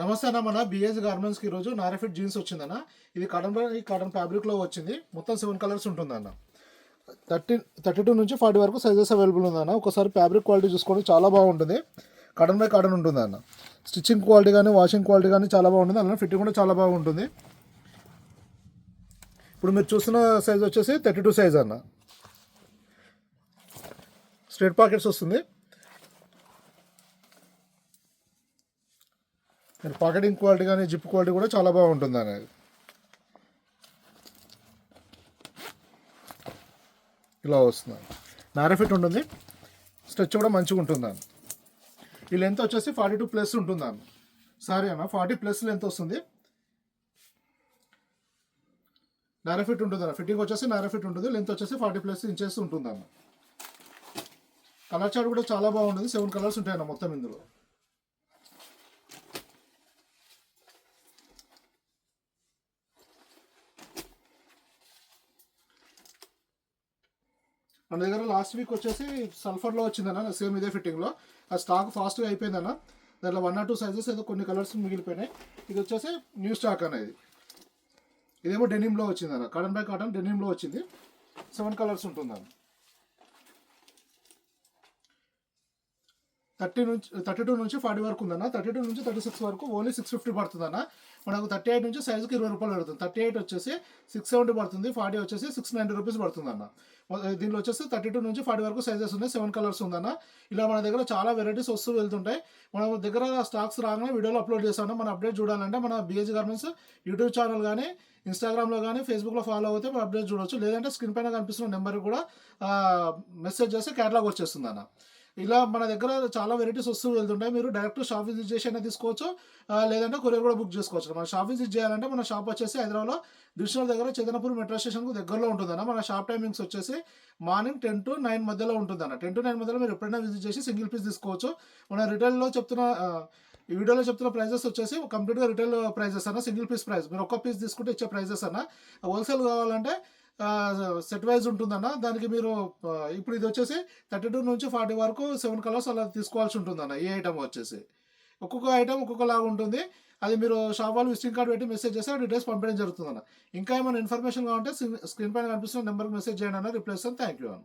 నమస్తే అన్న. మన బిఏజ్ గార్మెంట్స్కి ఈరోజు నారాఫిట్ జీన్స్ వచ్చిందన్న. ఇది కాటన్ ఫ్యాబ్రిక్లో వచ్చింది. మొత్తం 7 కలర్స్ ఉంటుందన్న. 32 నుంచి 40 వరకు సైజెస్ అవైలబుల్ ఉందన్న. ఒకసారి ఫ్యాబ్రిక్ క్వాలిటీ చూసుకోండి, చాలా బాగుంటుంది. కాటన్ ఉంటుంది అన్న. స్టిచ్చింగ్ క్వాలిటీ కానీ వాషింగ్ క్వాలిటీ కానీ చాలా బాగుంటుంది. అలానే ఫిట్టింగ్ కూడా చాలా బాగుంటుంది. ఇప్పుడు మీరు చూస్తున్న సైజ్ వచ్చేసి 32 సైజ్ అన్న. స్ట్రేట్ పాకెట్స్ వస్తుంది. పాకెటింగ్ క్వాలిటీ కానీ జిప్ క్వాలిటీ కూడా చాలా బాగుంటుంది అనేది. ఇలా వస్తుంది. నారాఫిట్ ఉంటుంది. స్ట్రెచ్ కూడా మంచిగా ఉంటుందని. ఈ లెంత్ వచ్చేసి 42+ ఉంటుందని. సారీ అన్న, 40+ లెంత్ వస్తుంది. నారాఫిట్ ఉంటుంది అన్న. ఫిట్టింగ్ వచ్చేసి నారాఫిట్ ఉంటుంది. లెంత్ వచ్చేసి 40+ ఇంచెస్ ఉంటుందన్న. కలర్ చార్ట్ కూడా చాలా బాగుంటుంది. 7 కలర్స్ ఉంటాయన్న మొత్తం ఇందులో. మన దగ్గర లాస్ట్ వీక్ వచ్చేసి సల్ఫర్లో వచ్చిందన్న, సేమ్ ఇదే ఫిట్టింగ్లో. ఆ స్టాక్ ఫాస్ట్గా అయిపోయిందన్న. దాంట్లో 1 or 2 సైజెస్ ఏదో కొన్ని కలర్స్ మిగిలిపోయినాయి. ఇది వచ్చేసి న్యూ స్టాక్ అనేది. ఇదేమో డెనిమ్లో వచ్చిందన్న. కాటన్ డెనిమ్లో వచ్చింది. 7 కలర్స్ ఉంటుందన్న. 32 నుంచి 40 వరకు ఉందన్న. 32 నుంచి 36 వరకు ఓన్లీ 650 పడుతుందన్న. మనకు 38 నుంచి సైజుకి 20 రూపాయలు పడుతుంది. 38 వచ్చేసి 670 పడుతుంది. 40 వచ్చేసి 690 రూపీస్ పడుతుందన్న. దీనిలో వచ్చేసి 32 నుంచి 40 వరకు సైజెస్ ఉన్నాయి. 7 కలర్స్ ఉందన్న. ఇలా మన దగ్గర చాలా వెరైటీస్ వస్తూ వెళ్తుంటాయి. మన దగ్గర స్టాక్స్ రాగానే వీడియోలో అప్లోడ్ చేస్తాను. మన అప్డేట్ చూడాలంటే మన బిఏజ్ గార్మెంట్స్ యూట్యూబ్ ఛానల్ కానీ, ఇన్స్టాగ్రామ్లో కానీ, ఫేస్బుక్లో ఫాలో అవుతే మన అప్డేట్ చూడవచ్చు. లేదంటే స్క్రీన్ పైన కనిపిస్తున్న నెంబర్ కూడా మెసేజ్ చేస్తే క్యాటలాగ్ వచ్చేస్తుంది అన్న. ఇలా మన దగ్గర చాలా వెరైటీస్ వస్తూ వెళ్తుంటాయి. మీరు డైరెక్ట్ షాప్ విజిట్ చేసి అయినా తీసుకోవచ్చు, లేదంటే కొరియర్ కూడా బుక్ చేసుకోవచ్చు. మన షాప్ విజిట్ చేయాలంటే మన షాప్ వచ్చేసి హైదరాబాద్లో దిల్షుక్ దగ్గర చైతన్యపూర్ మెట్రో స్టేషన్కు దగ్గరలో ఉంటుందన్న. మన షాప్ టైమింగ్స్ వచ్చేసి మార్నింగ్ 10 to 9 మధ్యలో ఉంటుందన్న. 10 to 9 మధ్యలో మీరు ఎప్పుడైనా విజిట్ చేసి సింగిల్ పీస్ తీసుకోవచ్చు. మన రిటైల్లో చెప్తున్న ఈ వీడియోలో చెప్తున్న ప్రైజెస్ వచ్చేసి కంప్లీట్గా రిటైల్ ప్రైజెస్ అన్న. సింగిల్ పీస్ ప్రైస్ మీరు ఒక్క పీస్ తీసుకుంటే ఇచ్చే ప్రైజెస్ అన్న. హోల్సేల్ కావాలంటే సెట్ వైజ్ ఉంటుందన్న. దానికి మీరు ఇప్పుడు ఇది వచ్చేసి 32 నుంచి 40 వరకు 7 కలర్స్ అలా తీసుకోవాల్సి ఉంటుందన్న. ఈ ఐటమ్ వచ్చేసి ఒక్కొక్క ఐటమ్ ఒక్కొక్కలాగా ఉంటుంది. అది మీరు షాప్ వాళ్ళు విజిటింగ్ కార్డ్ పెట్టి మెసేజ్ చేస్తే డీటెయిల్స్ పంపించడం జరుగుతుందన్న. ఇంకా ఏమైనా ఇన్ఫర్మేషన్ కావాలంటే స్క్రీన్ పైన కనిపిస్తున్న నెంబర్కి మెసేజ్ చేయండి అన్న. రిప్లై ఇస్తాను. థ్యాంక్ యూ అన్న.